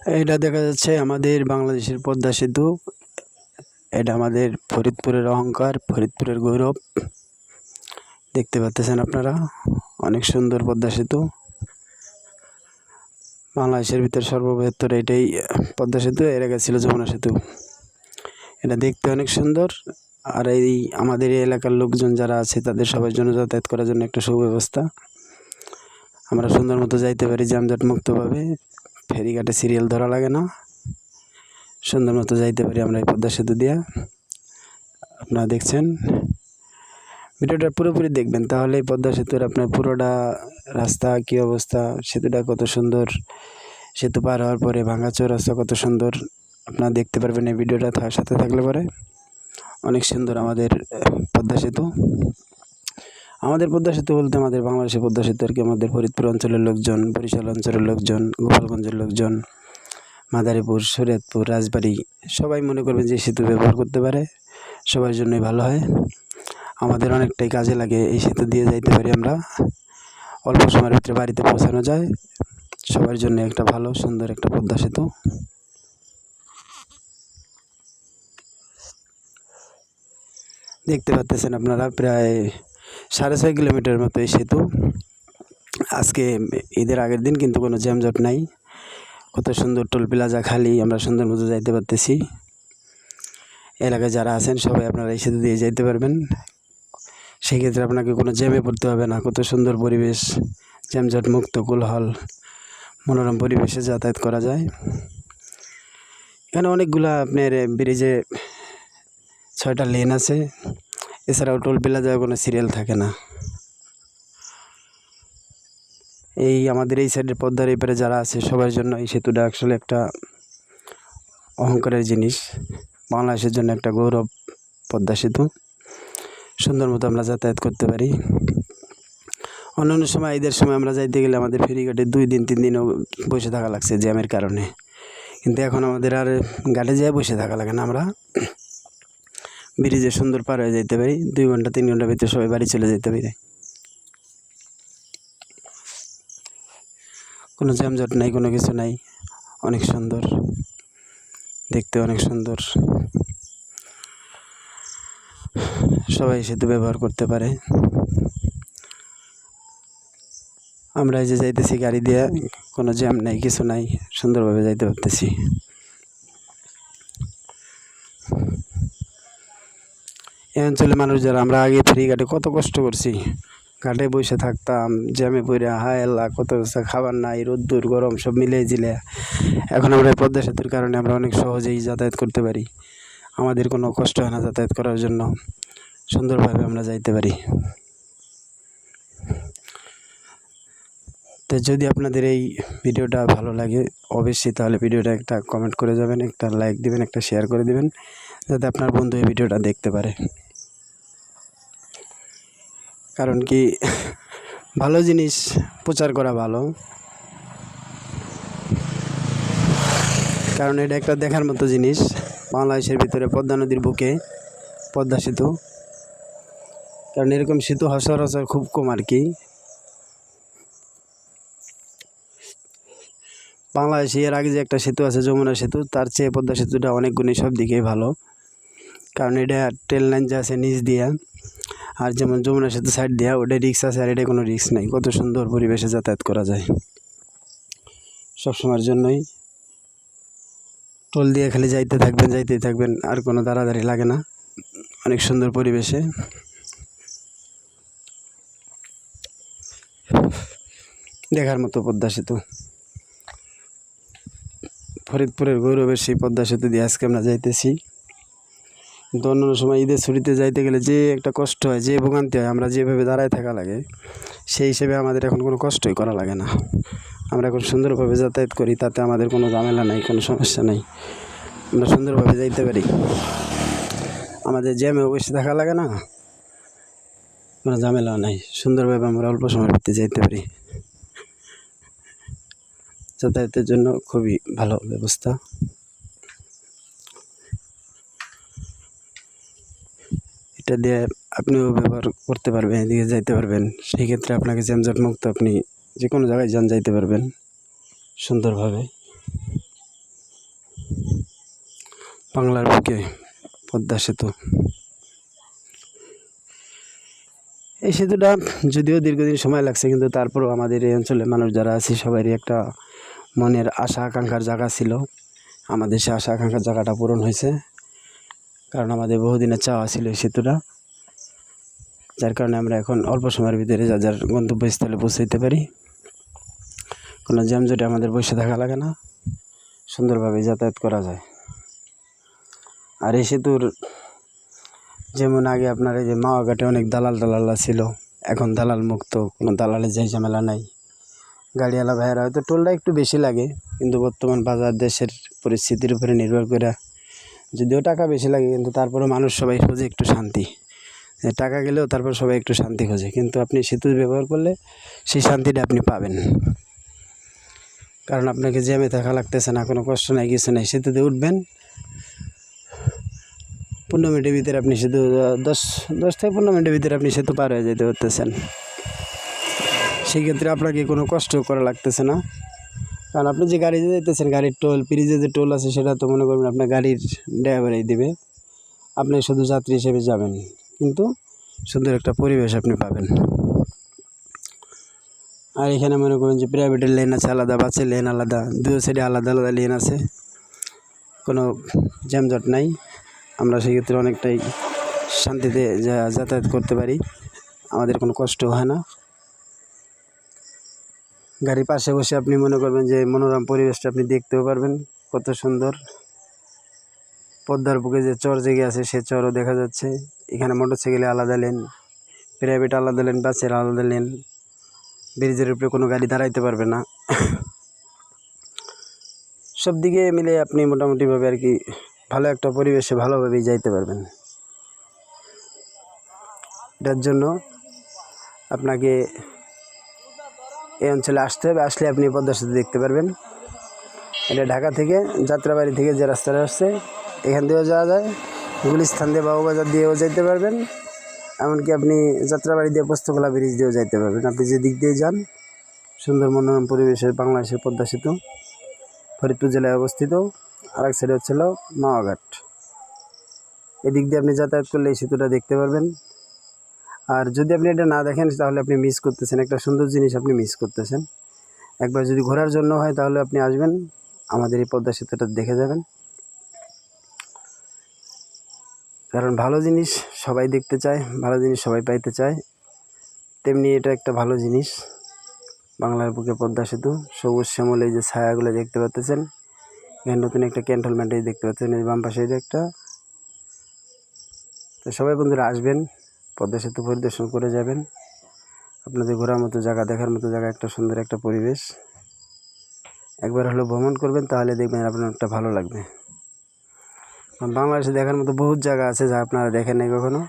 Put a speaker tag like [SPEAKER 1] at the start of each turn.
[SPEAKER 1] এটা দেখা যাচ্ছে আমাদের বাংলাদেশের পদ্মা সেতু। এটা আমাদের ফরিদপুরের অহংকার, ফরিদপুরের গৌরব। দেখতে পাচ্ছেন আপনারা, অনেক সুন্দর পদ্মা সেতু। বাংলাদেশের ভিতর সর্ববৃহত্তর এটাই পদ্মা সেতু। এর আগে ছিল যমুনা সেতু। এটা দেখতে অনেক সুন্দর। আর এই আমাদের এই এলাকার লোকজন যারা আছে তাদের সবার জন্য যাতায়াত করার জন্য একটা সুব্যবস্থা। আমরা সুন্দর মতো যাইতে পারি যানজট মুক্তভাবে। ফেরিঘাটে সিরিয়াল ধরা লাগে না, সুন্দর মতো যাইতে পারি আমরা এই পদ্মা সেতু দিয়ে। আপনারা দেখছেন, ভিডিওটা পুরোপুরি দেখবেন, তাহলে এই পদ্মা সেতুর আপনার পুরোটা রাস্তা কী অবস্থা, সেতুটা কত সুন্দর, সেতু পার হওয়ার পরে ভাঙাচোর রাস্তা কত সুন্দর আপনারা দেখতে পারবেন এই ভিডিওটা সাথে থাকলে পরে। অনেক সুন্দর আমাদের পদ্মা সেতু। আমাদের পদ্মা সেতু বলতে আমাদের বাংলাদেশের পদ্মা সেতু আর কি। আমাদের ফরিদপুর অঞ্চলের লোকজন, বরিশাল অঞ্চলের লোকজন, গোপালগঞ্জের লোকজন, মাদারীপুর, শরীয়তপুর, রাজবাড়ী সবাই মনে করবেন যে সেতু ব্যবহার করতে পারে, সবার জন্যই ভালো হয়। আমাদের অনেকটাই কাজে লাগে, এই সেতু দিয়ে যাইতে পারি আমরা, অল্প সময়ের ভিতরে বাড়িতে পৌঁছানো যায়। সবার জন্য একটা ভালো সুন্দর একটা পদ্মা সেতু। দেখতে পাচ্ছেন আপনারা, প্রায় 6.5 কিলোমিটার মতো এই সেতু। আজকে ঈদের আগের দিন, কিন্তু কোনো জ্যামজট নাই। কত সুন্দর টোল প্লাজা খালি, আমরা সুন্দর মতো যাইতে পারতেছি। এলাকায় যারা আছেন সবাই আপনারা এই সেতু দিয়ে যাইতে পারবেন। সেক্ষেত্রে আপনাকে কোনো জ্যামে পড়তে হবে না। কত সুন্দর পরিবেশ, জ্যামজট মুক্ত, কোলাহল, মনোরম পরিবেশে যাতায়াত করা যায়। এখানে অনেকগুলা আপনার ব্রিজে 6টা লেন আছে। এছাড়াও টোল প্লাজায় কোনো সিরিয়াল থাকে না। এই আমাদের এই সাইডের পদ্মার এপারে যারা আছে সবার জন্য এই সেতুটা আসলে একটা অহংকারের জিনিস। বাংলাদেশের জন্য একটা গৌরব পদ্মা সেতু। সুন্দর মতো আমরা যাতায়াত করতে পারি। অন্যান্য সময়, ঈদের সময় আমরা যাইতে গেলে আমাদের ফেরিঘাটে 2 দিন 3 দিনও বসে থাকা লাগছে জ্যামের কারণে। কিন্তু এখন আমাদের আর ঘাটে যেয়ে বসে থাকা লাগে না, আমরা ব্রিজে সুন্দর পার হয়ে যেতে পারি। 2 ঘন্টা 3 ঘন্টার ভিতরে সবাই বাড়ি চলে যেতে পারি। কোনো জ্যামজট নাই, কোনো কিছু নাই। অনেক সুন্দর দেখতে, অনেক সুন্দর। সবাই সেতু ব্যবহার করতে পারে। আমরা এই যে যাইতেছি গাড়ি দিয়ে, কোনো জ্যাম নাই, কিছু নাই, সুন্দরভাবে যাইতে পারতেছি। এই অঞ্চলের মানুষ যারা, আমরা আগে ফেরিঘাটে কত কষ্ট করছি, ঘাটে বসে থাকতাম জ্যামে পড়ে, হায় আল্লাহ, কত খাবার নাই, রোদ্দুর গরম সব মিলিয়ে জিলে। এখন আমরা পদ্মা সেতুর কারণে আমরা অনেক সহজেই যাতায়াত করতে পারি। আমাদের কোনো কষ্ট হয় না যাতায়াত করার জন্য, সুন্দরভাবে আমরা যাইতে পারি। তো যদি আপনাদের এই ভিডিওটা ভালো লাগে অবশ্যই তাহলে ভিডিওটা একটা কমেন্ট করে যাবেন, একটা লাইক দিবেন, একটা শেয়ার করে দিবেন, যাতে আপনার বন্ধু এই ভিডিওটা দেখতে পারে। কারণ কি, ভালো জিনিস প্রচার করা ভালো, কারণ এটা একটা দেখার মতো জিনিস। বাংলাদেশের ভিতরে পদ্মা নদীর বুকে পদ্মা সেতু, কারণ এরকম সেতু সচরাচর খুব কম আর কি। বাংলাদেশে এর আগে যে একটা সেতু আছে যমুনা সেতু, তার চেয়ে পদ্মা সেতুটা অনেক গুণে সব দিকেই ভালো। কারণ এটা ট্রেন লাইন যে আছে নিচ দিয়া, আর যেমন যমুনা সেতু সাইড দেওয়া, ওটা রিক্স আছে, আর এটা কোনো রিক্স নাই। কত সুন্দর পরিবেশে যাতায়াত করা যায় সবসময়ের জন্যই। টোল দিয়ে খালি যাইতেই থাকবেন, আর কোনো দাঁড়াদাঁড়ি লাগে না। অনেক সুন্দর পরিবেশে দেখার মতো পদ্মা সেতু। ফরিদপুরের গৌরবের সেই পদ্মা সেতু দিয়ে আজকে আমরা যাইতেছি। কিন্তু অন্যান্য সময় ঈদের ছুটিতে যাইতে গেলে যে একটা কষ্ট হয়, যে ভোগান্তি হয়, আমরা যেভাবে দাঁড়ায় থাকা লাগে, সেই হিসেবে আমাদের এখন কোনো কষ্টই করা লাগে না। আমরা এখন সুন্দরভাবে যাতায়াত করি, তাতে আমাদের কোনো ঝামেলা নাই, কোনো সমস্যা নাই। আমরা সুন্দরভাবে যাইতে পারি, আমাদের জ্যামে বসে থাকা লাগে না, কোনো ঝামেলাও নাই। সুন্দরভাবে আমরা অল্প সময়ের ভিতরে যাইতে পারি। যাতায়াতের জন্য খুবই ভালো ব্যবস্থা। এটা দিয়ে আপনিও ব্যবহার করতে পারবেন, এদিকে যাইতে পারবেন। সেই ক্ষেত্রে আপনাকে জ্যামজট মুক্ত, আপনি যে কোনো জায়গায় যাইতে পারবেন সুন্দরভাবে। বাংলার বুকে পদ্মা সেতু। এই সেতুটা যদিও দীর্ঘদিন সময় লাগছে, কিন্তু তারপরেও আমাদের এই অঞ্চলের মানুষ যারা আছে সবারই একটা মনের আশা আকাঙ্ক্ষার জায়গা ছিল। আমাদের সে আশা আকাঙ্ক্ষার জায়গাটা পূরণ হয়েছে, কারণ আমাদের বহুদিনের চাওয়া ছিল এই সেতুটা, যার কারণে আমরা এখন অল্প সময়ের ভিতরে যার গন্তব্যস্থলে পৌঁছাইতে পারি। কোনো জ্যামজটে আমাদের বসে থাকা লাগে না, সুন্দরভাবে যাতায়াত করা যায়। আর এই সেতুর যেমন আগে আপনার এই যে মাওয়াঘাটে অনেক দালাল ছিল, এখন দালাল মুক্ত, কোনো দালালের যাই ঝামেলা নাই। গাড়িওয়ালা ভাইয়েরা হয়তো টোলটা একটু বেশি লাগে, কিন্তু বর্তমান বাজার দেশের পরিস্থিতির উপরে নির্ভর করে যদিও টাকা বেশি লাগে, কিন্তু তারপরে মানুষ সবাই খোঁজে একটু শান্তি। টাকা গেলেও তারপর সবাই একটু শান্তি খোঁজে, কিন্তু আপনি সেতু ব্যবহার করলে সেই শান্তিটা আপনি পাবেন। কারণ আপনাকে জ্যামে থাকা লাগতেছে না, কোনো কষ্ট নাই, কিছু নাই। সেতুতে উঠবেন, 15 মিনিটের ভিতরে আপনি সেতু 10 থেকে 15 মিনিটের ভিতরে আপনি সেতু পার হয়ে যেতে পারতেছেন। সেই ক্ষেত্রে আপনাকে কোনো কষ্ট করা লাগতেছে না, কারণ আপনি যে গাড়িতে যেতেছেন, গাড়ির টোল ব্রিজে যে টোল আছে সেটা তো মনে করবেন আপনার গাড়ির ড্রাইভারই দেবে, আপনি শুধু যাত্রী হিসেবে যাবেন, কিন্তু সুন্দর একটা পরিবেশ আপনি পাবেন। আর এখানে মনে করবেন যে প্রাইভেটের লেন আছে আলাদা, বাসের লেন আলাদা, দুই সাইডে আলাদা আলাদা লেন আছে, কোনো জ্যামজট নাই। আমরা সেক্ষেত্রে অনেকটাই শান্তিতে যাতায়াত করতে পারি, আমাদের কোনো কষ্ট হয় না। গাড়ির পাশে বসে আপনি মনে করবেন যে মনোরম পরিবেশটা আপনি দেখতেও পারবেন, কত সুন্দর। পদ্মার বুকে যে চর জেগে আছে সে চরও দেখা যাচ্ছে। এখানে মোটরসাইকেলে আলাদা লেন, প্রাইভেট আলাদা লেন, বাসের আলাদা লেন। ব্রিজের উপরে কোনো গাড়ি দাঁড়াইতে পারবে না। সব দিকে মিলে আপনি মোটামুটিভাবে আর কি ভালো একটা পরিবেশে ভালোভাবেই যাইতে পারবেন। এটার জন্য আপনাকে এই অঞ্চলে আসতে হবে, আসলে আপনি পদ্মা সেতু দেখতে পারবেন। এটা ঢাকা থেকে যাত্রাবাড়ি থেকে যে রাস্তাটা আসছে এখান দিয়েও যাওয়া যায়, গুলিস্তান দিয়ে বাবুবাজার দিয়েও যাইতে পারবেন, এমনকি আপনি যাত্রাবাড়ি দিয়ে পোস্তগোলা ব্রিজ দিয়েও যাইতে পারবেন। আপনি যে দিক দিয়ে যান, সুন্দর মনোরম পরিবেশের বাংলাদেশের পদ্মা সেতু ফরিদপুর জেলায় অবস্থিত। আর এক সাইডে হচ্ছিল মাওয়াঘাট। এদিক দিয়ে আপনি যাতায়াত করলে এই সেতুটা দেখতে পারবেন। আর যদি আপনি এটা না দেখেন তাহলে আপনি মিস করতেছেন, একটা সুন্দর জিনিস আপনি মিস করতেছেন। একবার যদি ঘোরার জন্য হয় তাহলে আপনি আসবেন, আমাদের এই পদ্মা সেতুটা দেখে যাবেন। কারণ ভালো জিনিস সবাই দেখতে চায়, ভালো জিনিস সবাই পাইতে চায়, তেমনি এটা একটা ভালো জিনিস। বাংলার বুকে পদ্মা সেতু, সবুজ শ্যামল এই যে ছায়াগুলো দেখতে পাচ্ছেন, এখানে নতুন একটা ক্যান্টনমেন্ট দেখতে পাচ্ছেন, এই বাম পাশে একটা। তো সবাই বন্ধুরা আসবেন, পদ্মা সেতু পরিদর্শন করে যাবেন। আপনাদের ঘোরার মতো জায়গা, দেখার মতো জায়গা, একটা সুন্দর একটা পরিবেশ। একবার হলো ভ্রমণ করবেন, তাহলে দেখবেন আপনার একটা ভালো লাগবে। বাংলাদেশে দেখার মতো বহুত জায়গা আছে যা আপনারা দেখেন নাই কখনো।